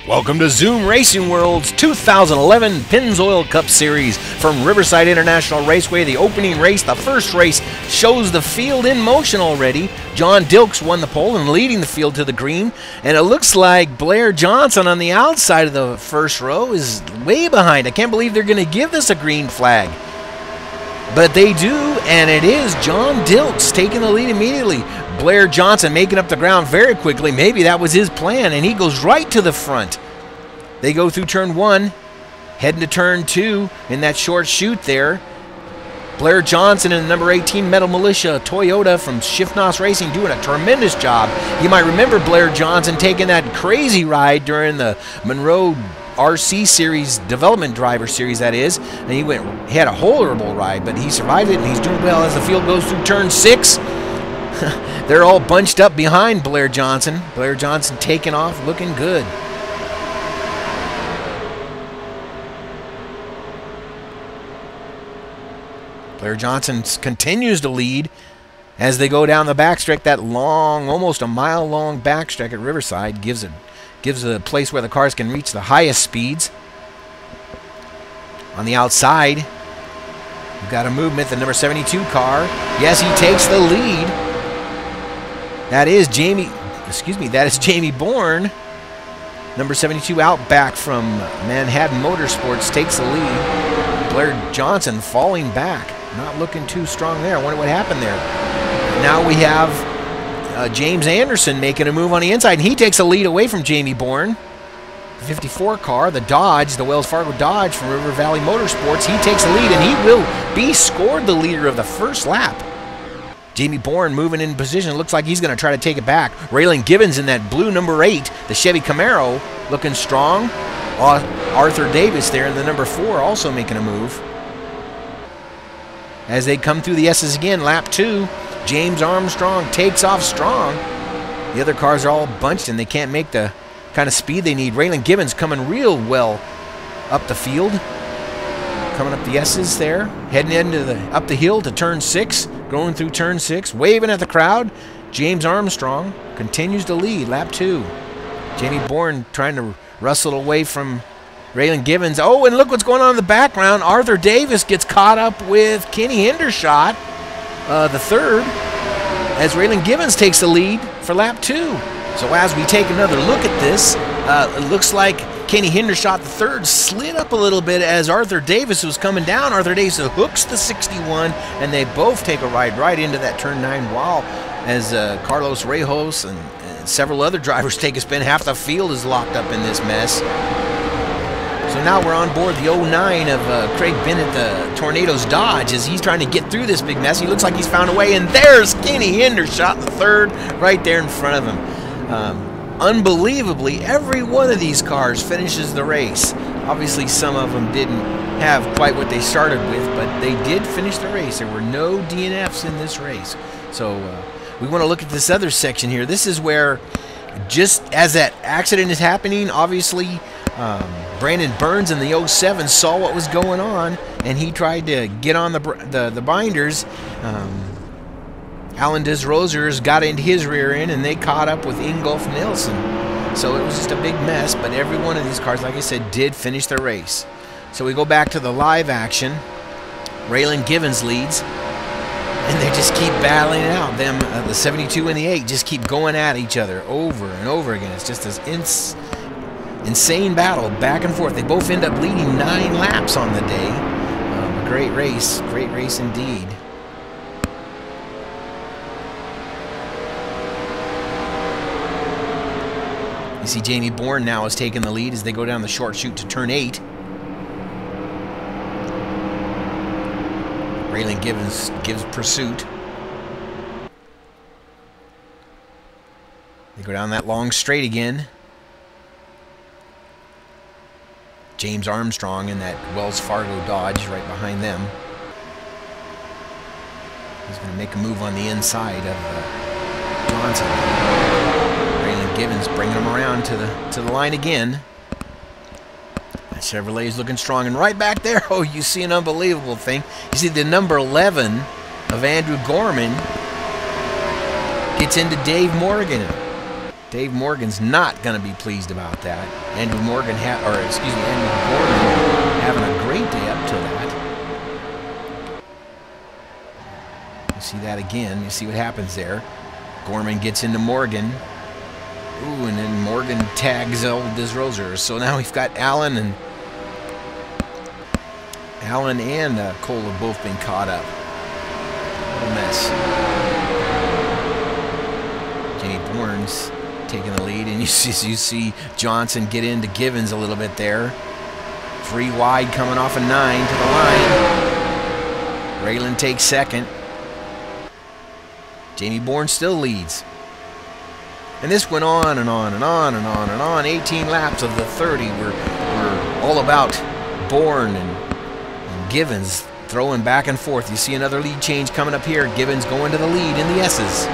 Welcome to Zoom Racing World's 2011 Pennzoil Cup Series from Riverside International Raceway. The opening race, the first race, shows the field in motion already. John Dilks won the pole and leading the field to the green. And it looks like Blair Johnson on the outside of the first row is way behind. I can't believe they're going to give this a green flag. But they do, and it is John Dilks taking the lead immediately. Blair Johnson making up the ground very quickly. Maybe that was his plan, and he goes right to the front. They go through turn 1, heading to turn 2 in that short chute there. Blair Johnson and the number 18 Metal Militia Toyota from Shifnos Racing doing a tremendous job. You might remember Blair Johnson taking that crazy ride during the Monroe RC Series, Development Driver Series that is, and he had a horrible ride, but he survived it, and he's doing well as the field goes through turn 6. They're all bunched up behind Blair Johnson. Blair Johnson taking off, looking good. Blair Johnson continues to lead as they go down the backstretch. That long, almost a mile-long backstretch at Riverside gives a place where the cars can reach the highest speeds. On the outside, we've got a movement. The number 72 car. Yes, he takes the lead. That is Jamie Bourne. Number 72 out back from Manhattan Motorsports takes the lead. Blair Johnson falling back. Not looking too strong there. I wonder what happened there. Now we have James Anderson making a move on the inside, and he takes a lead away from Jamie Bourne. The 54 car, the Dodge, the Wells Fargo Dodge from River Valley Motorsports, he takes the lead, and he will be scored the leader of the first lap. Jamie Bourne moving in position. Looks like he's going to try to take it back. Raylan Gibbons in that blue number 8, the Chevy Camaro, looking strong. Arthur Davis there in the number 4 also making a move. As they come through the S's again, lap 2, James Armstrong takes off strong. The other cars are all bunched and they can't make the kind of speed they need. Raylan Gibbons coming real well up the field. Coming up the S's there, heading up the hill to turn 6, going through turn 6, waving at the crowd. James Armstrong continues to lead, lap 2. Jamie Bourne trying to wrestle away from Raylan Gibbons. Oh, and look what's going on in the background. Arthur Davis gets caught up with Kenny Hendershot, the third, as Raylan Gibbons takes the lead for lap 2. So as we take another look at this, it looks like Kenny Hendershot, the third, slid up a little bit as Arthur Davis was coming down. Arthur Davis hooks the 61, and they both take a ride right into that turn 9 wall as Carlos Rejos and several other drivers take a spin. Half the field is locked up in this mess. So now we're on board the 09 of Craig Bennett, the Tornado's Dodge, as he's trying to get through this big mess. He looks like he's found a way, and there's Kenny Hendershot, the third, right there in front of him. Unbelievably, every one of these cars finishes the race. Obviously, some of them didn't have quite what they started with, but they did finish the race. There were no DNFs in this race. So we want to look at this other section here. This is where, just as that accident is happening, obviously, Brandon Burns in the 07 saw what was going on, and he tried to get on the binders. Alan Desrosiers got into his rear end, and they caught up with Ingolf Nilsson. So it was just a big mess, but every one of these cars, like I said, did finish the race. So we go back to the live action. Raylan Gibbons leads, and they just keep battling it out. Them, the 72 and the 8 just keep going at each other over and over again. It's just this insane battle back and forth. They both end up leading 9 laps on the day. A great race indeed. You see Jamie Bourne now is taking the lead as they go down the short chute to turn 8. Raylan Gibbons gives pursuit. They go down that long straight again. James Armstrong in that Wells Fargo Dodge right behind them. He's going to make a move on the inside of Johnson. Raylan Gibbons bringing him around to the line again. That Chevrolet is looking strong, and right back there, oh, you see an unbelievable thing. You see the number 11 of Andrew Gorman gets into Dave Morgan. Dave Morgan's not going to be pleased about that. Andrew Morgan, Andrew Gordon having a great day up till that. You see that again. You see what happens there. Gorman gets into Morgan. Ooh, and then Morgan tags old Disroser. So now we've got Allen and Cole have both been caught up. What a mess. Jamie Bourne's taking the lead, and you see Johnson get into Givens a little bit there. 3 wide coming off a 9 to the line. Raylan takes second. Jamie Bourne still leads. And this went on and on and on and on and on. 18 laps of the 30 were all about Bourne and Givens throwing back and forth. You see another lead change coming up here. Givens going to the lead in the S's.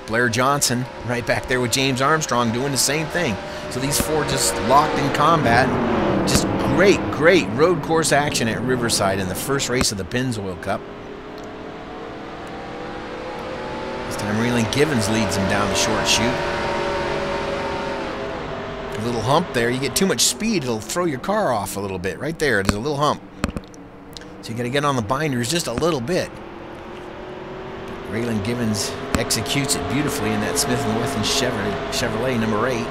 Blair Johnson right back there with James Armstrong doing the same thing. So these four just locked in combat. Just great road course action at Riverside in the first race of the Pennzoil Cup. This time Raylan Givens leads him down the short chute. A little hump there. You get too much speed, it'll throw your car off a little bit. Right there, there's a little hump. So you got to get on the binders just a little bit. Raylan Givens executes it beautifully in that Smith & Wesson Chevrolet number 8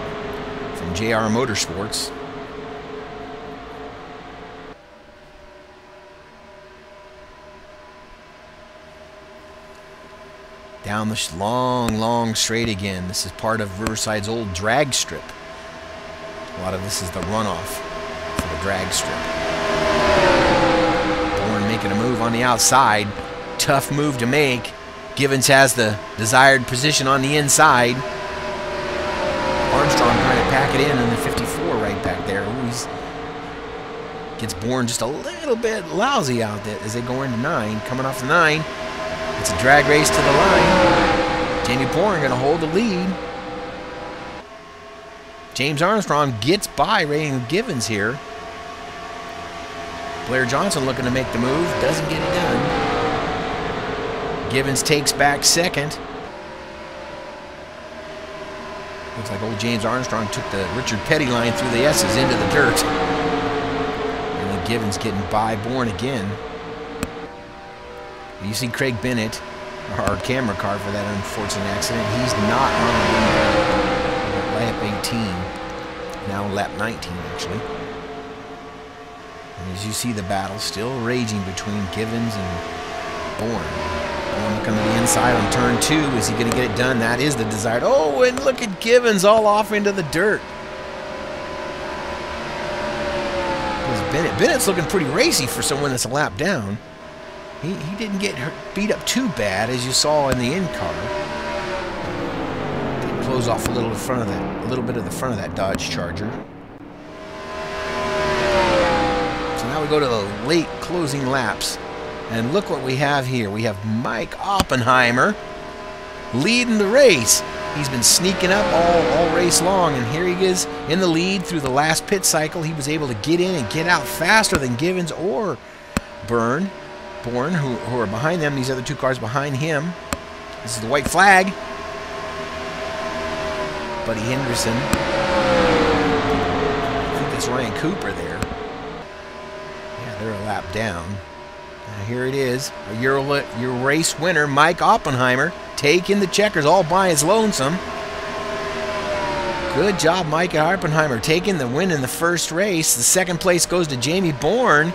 from JR Motorsports. Down the long straight again. This is part of Riverside's old drag strip. A lot of this is the runoff for the drag strip. Bourne making a move on the outside. Tough move to make. Givens has the desired position on the inside. Armstrong trying to pack it in the 54 right back there. Ooh, he's gets Bourne just a little bit lousy out there as they go into 9. Coming off the 9. It's a drag race to the line. Jamie Bourne going to hold the lead. James Armstrong gets by Raylan Givens here. Blair Johnson looking to make the move. Doesn't get it done. Givens takes back second. Looks like old James Armstrong took the Richard Petty line through the S's into the dirt. And then Givens getting by Bourne again. You see Craig Bennett, our camera car for that unfortunate accident. He's not on the lap 18. Now lap 19, actually. And as you see the battle still raging between Givens and Bourne. Coming to the inside on turn 2. Is he going to get it done? That is the desired. Oh, and look at Givens all off into the dirt. Bennett's looking pretty racy for someone that's a lap down. He didn't get beat up too bad as you saw in the in car. Did close off a little bit of the front of that Dodge Charger. So now we go to the late closing laps. And look what we have here. We have Mike Oppenheimer leading the race. He's been sneaking up all race long, and here he is in the lead through the last pit cycle. He was able to get in and get out faster than Givens or Bourne, who are behind them. These other 2 cars behind him. This is the white flag. Buddy Henderson. I think that's Ryan Cooper there. Yeah, they're a lap down. Here it is, your race winner, Mike Oppenheimer, taking the checkers all by his lonesome. Good job, Mike Oppenheimer, taking the win in the first race. The second place goes to Jamie Bourne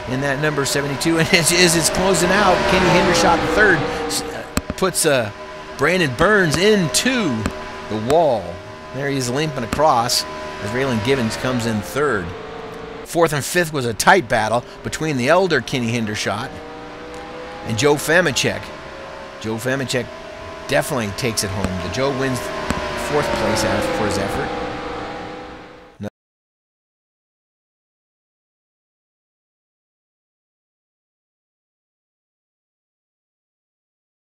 in that number 72. And as it's closing out, Kenny Hendershot the third puts Brandon Burns into the wall. There he is limping across as Raylan Givens comes in third. 4th and 5th was a tight battle between the elder Kenny Hendershot and Joe Famicek. Joe Famicek definitely takes it home. Joe wins 4th place for his effort.